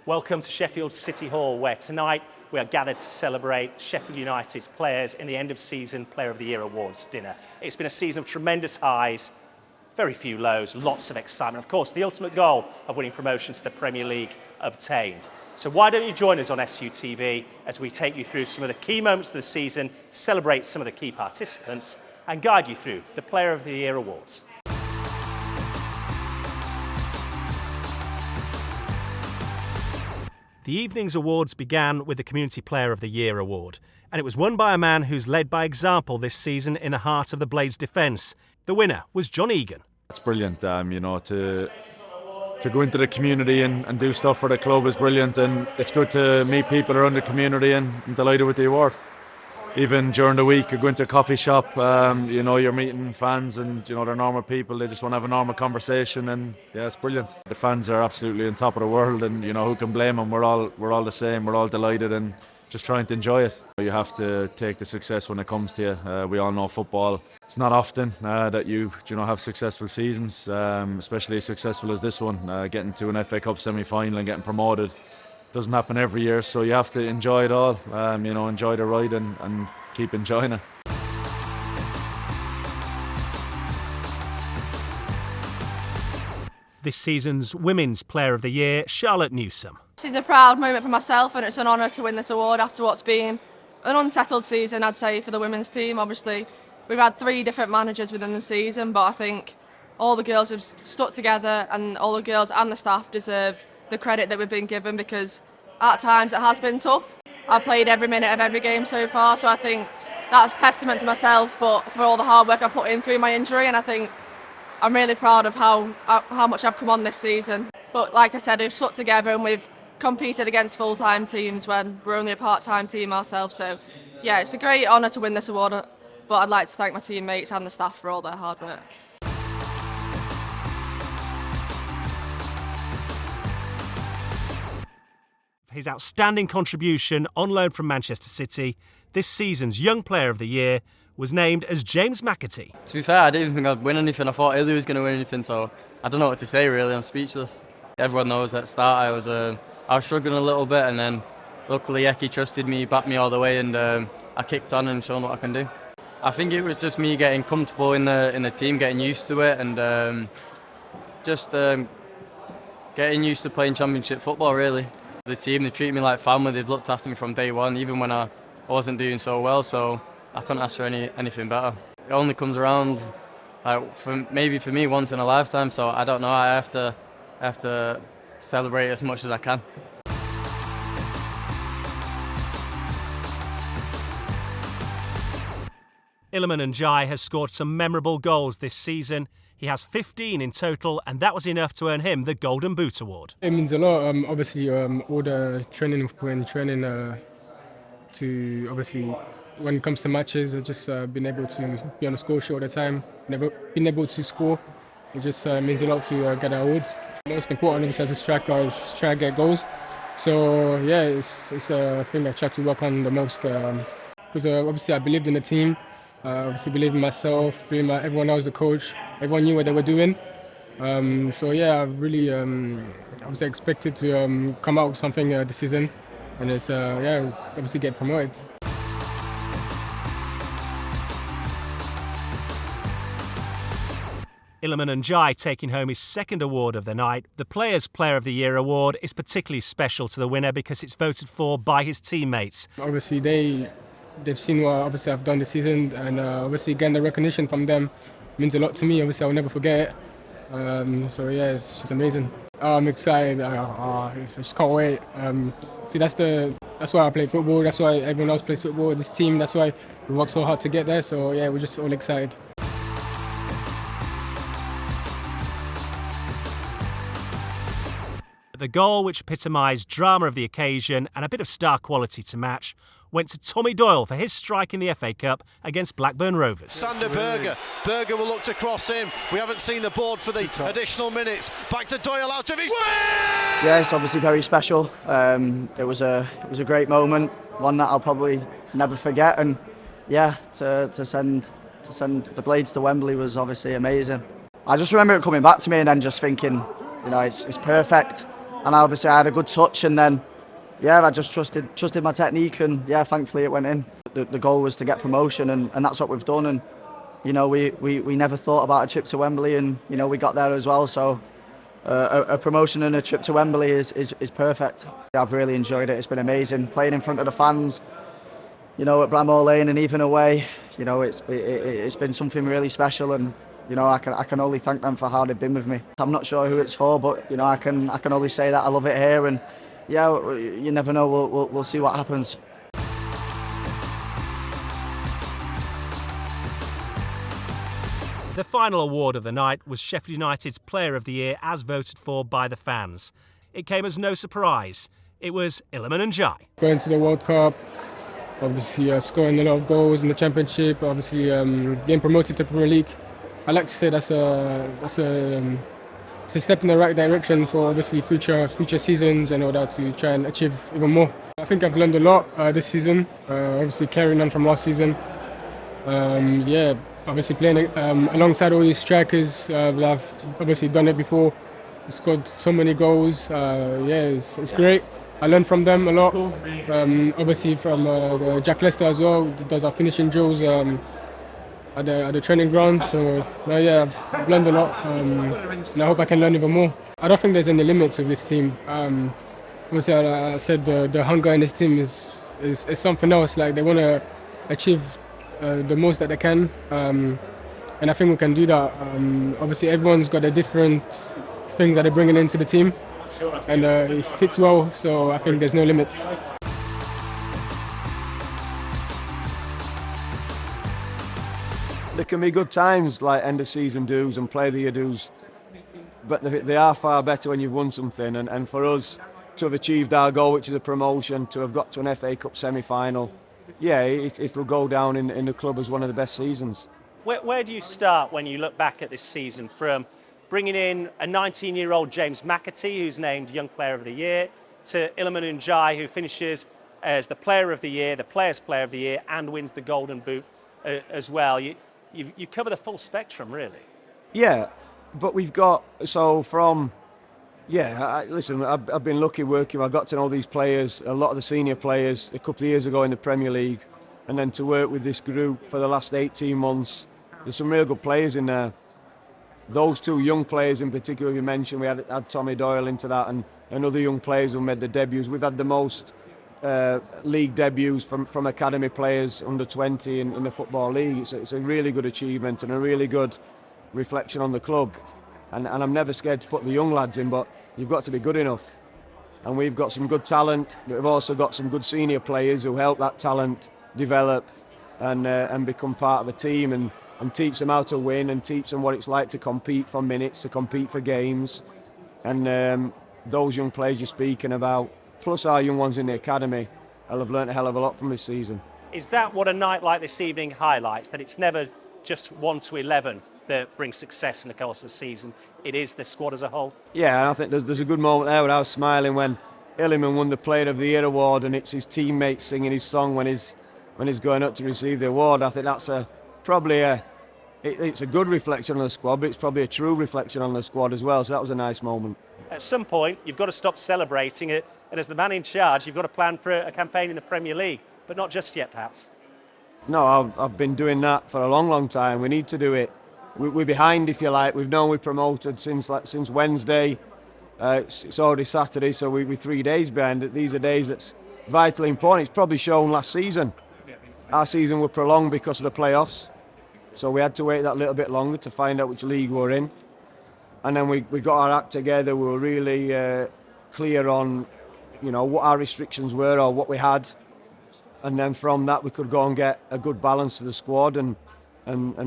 Welcome to Sheffield City Hall, where tonight we are gathered to celebrate Sheffield United's players in the end of season Player of the Year Awards dinner. It's been a season of tremendous highs, very few lows, lots of excitement. Of course, the ultimate goal of winning promotion to the Premier League obtained. So why don't you join us on SUTV as we take you through some of the key moments of the season, celebrate some of the key participants, and guide you through the Player of the Year Awards. The evening's awards began with the Community Player of the Year award, and it was won by a man who's led by example this season in the heart of the Blades' defence. The winner was John Egan. It's brilliant, to go into the community and do stuff for the club is brilliant, and it's good to meet people around the community, and I'm delighted with the award. Even during the week, you go into a coffee shop, you're meeting fans and, they're normal people. They just want to have a normal conversation, and yeah, it's brilliant. The fans are absolutely on top of the world, and, who can blame them? We're all the same. We're all delighted and just trying to enjoy it. You have to take the success when it comes to you. We all know football. It's not often that you have successful seasons, especially as successful as this one. Getting to an FA Cup semi-final and getting promoted doesn't happen every year, so you have to enjoy it all. Enjoy the ride and keep enjoying it. This season's Women's Player of the Year, Charlotte Newsom. This is a proud moment for myself, and it's an honour to win this award after what's been an unsettled season, I'd say, for the women's team. Obviously, we've had 3 different managers within the season, but I think all the girls have stuck together, and all the girls and the staff deserve the credit that we've been given, because at times it has been tough. I've played every minute of every game so far, so I think that's testament to myself, but for all the hard work I put in through my injury, and I think I'm really proud of how much I've come on this season. But like I said, we've stuck together and we've competed against full-time teams when we're only a part-time team ourselves, so yeah, it's a great honour to win this award, but I'd like to thank my teammates and the staff for all their hard work. His outstanding contribution on loan from Manchester City, this season's Young Player of the Year was named as James McAtee. To be fair, I didn't even think I'd win anything. I thought Illy was going to win anything, so I don't know what to say really. I'm speechless. Everyone knows at the start I was struggling a little bit, and then luckily Eki trusted me, backed me all the way, and I kicked on and shown what I can do. I think it was just me getting comfortable in the team, getting used to it, and getting used to playing Championship football really. The team, they treat me like family. They've looked after me from day one, even when I wasn't doing so well. So I couldn't ask for anything better. It only comes around, maybe for me, once in a lifetime. So I don't know. I have to celebrate as much as I can. Iliman Njai has scored some memorable goals this season. He has 15 in total, and that was enough to earn him the Golden Boot Award. It means a lot. Obviously, all the training we've put in, to obviously when it comes to matches, I've just been able to be on the score sheet all the time. Been able to score. It just means a lot to get awards. Most important, obviously, as a striker is try to get goals. So yeah, it's a thing I try to work on the most, because obviously I believed in the team. Obviously believe in myself, believe in everyone else, the coach. Everyone knew what they were doing. So yeah, I really was expected to come out with something this season, and it's obviously get promoted. Iliman Njai taking home his second award of the night. The Players' Player of the Year award is particularly special to the winner because it's voted for by his teammates. Obviously they've seen what obviously I've done this season, and obviously getting the recognition from them means a lot to me. Obviously I'll never forget it. So yeah, it's just amazing. I'm excited. I just can't wait. See, that's why I play football. That's why everyone else plays football. This team. That's why we work so hard to get there. So yeah, we're just all excited. The goal, which epitomised drama of the occasion and a bit of star quality to match, went to Tommy Doyle for his strike in the FA Cup against Blackburn Rovers. Sander Berger will look to cross in. We haven't seen the board for the additional minutes. Back to Doyle out of his... Yeah, it's obviously very special. It was a great moment, one that I'll probably never forget, and yeah, to send the Blades to Wembley was obviously amazing. I just remember it coming back to me and then just thinking, it's perfect. and obviously I had a good touch, and then yeah, I just trusted my technique, and yeah, thankfully it went in. The goal was to get promotion, and that's what we've done. And you know, we never thought about a trip to Wembley, and you know, we got there as well. So a promotion and a trip to Wembley is perfect. I've really enjoyed it. It's been amazing playing in front of the fans. You know, at Bramall Lane and even away. You know, it's been something really special, and you know, I can only thank them for how they've been with me. I'm not sure who it's for, but you know, I can only say that I love it here, and yeah, you never know. We'll see what happens. The final award of the night was Sheffield United's Player of the Year as voted for by the fans. It came as no surprise. It was Iliman Ndiaye. Going to the World Cup, obviously scoring a lot of goals in the Championship, obviously getting promoted to Premier League. I like to say that's a step in the right direction for obviously future seasons in order to try and achieve even more. I think I've learned a lot this season, obviously carrying on from last season. Obviously playing alongside all these strikers, I've obviously done it before, scored so many goals. It's great. I learned from them a lot. Obviously from Jack Lester as well, does our finishing drills at the training ground. So I've learned a lot, and I hope I can learn even more. I don't think there's any limits with this team. Obviously, I said the hunger in this team is something else. Like they want to achieve the most that they can, and I think we can do that. Obviously, everyone's got a different things that they're bringing into the team, and it fits well. So I think there's no limits. There can be good times like end of season dues and play of the year dues, but they are far better when you've won something. And for us to have achieved our goal, which is a promotion, to have got to an FA Cup semi-final, it'll go down in the club as one of the best seasons. Where do you start when you look back at this season, from bringing in a 19-year-old James McAtee, who's named Young Player of the Year, to Iliman Ndiaye, who finishes as the Player of the Year, the Players' Player of the Year, and wins the Golden Boot as well? You cover the full spectrum, really. Yeah, but we've got, so from, listen, I've been lucky working. I got to know these players, a lot of the senior players, a couple of years ago in the Premier League, and then to work with this group for the last 18 months. There's some real good players in there. Those two young players in particular you mentioned, we had Tommy Doyle into that, and other young players who made the debuts. We've had the most league debuts from academy players under 20 in the Football League. It's a really good achievement and a really good reflection on the club. And I'm never scared to put the young lads in, but you've got to be good enough. And we've got some good talent, but we've also got some good senior players who help that talent develop and become part of a team and teach them how to win and teach them what it's like to compete for minutes, to compete for games. And those young players you're speaking about, plus our young ones in the academy, will have learnt a hell of a lot from this season. Is that what a night like this evening highlights, that it's never just 1 to 11 that brings success in the course of a season? It is the squad as a whole? Yeah, and I think there's a good moment there where I was smiling when Iliman won the Player of the Year award, and it's his teammates singing his song when he's going up to receive the award. I think that's it's a good reflection on the squad, but it's probably a true reflection on the squad as well, so that was a nice moment. At some point, you've got to stop celebrating it, and as the man in charge, you've got to plan for a campaign in the Premier League, but not just yet, perhaps. No, I've been doing that for a long, long time. We need to do it. We're behind, if you like. We've known we're promoted since Wednesday. It's already Saturday, so we're 3 days behind. These are days that's vitally important. It's probably shown last season. Our season was prolonged because of the playoffs, so we had to wait that little bit longer to find out which league we're in. And then we got our act together. We were really clear on, what our restrictions were or what we had. And then from that, we could go and get a good balance to the squad and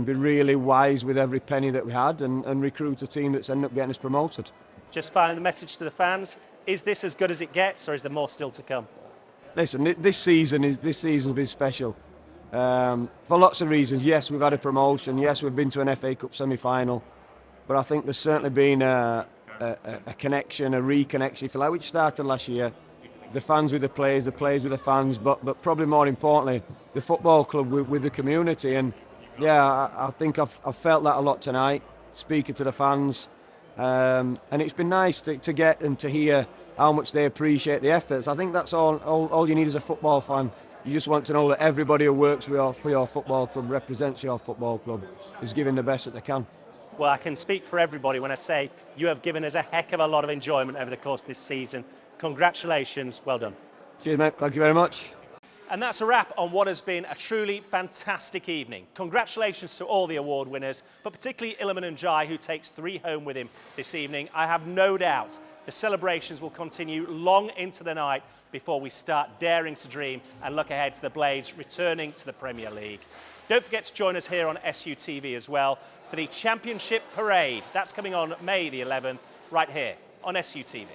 be really wise with every penny that we had and recruit a team that's ended up getting us promoted. Just finally, the message to the fans: is this as good as it gets, or is there more still to come? Listen, this season's been special for lots of reasons. Yes, we've had a promotion. Yes, we've been to an FA Cup semi-final. But I think there's certainly been a connection, a reconnection, if you like, which started last year. The fans with the players with the fans, but probably more importantly, the football club with the community. And I think I've felt that a lot tonight, speaking to the fans. And it's been nice to get and to hear how much they appreciate the efforts. I think that's all you need as a football fan. You just want to know that everybody who works for your football club, represents your football club, is giving the best that they can. Well, I can speak for everybody when I say you have given us a heck of a lot of enjoyment over the course of this season. Congratulations, well done. Cheers, mate. Thank you very much. And that's a wrap on what has been a truly fantastic evening. Congratulations to all the award winners, but particularly Iliman Njai, who takes 3 home with him this evening. I have no doubt the celebrations will continue long into the night before we start daring to dream and look ahead to the Blades returning to the Premier League. Don't forget to join us here on SUTV as well for the Championship Parade. That's coming on May the 11th, right here on SUTV.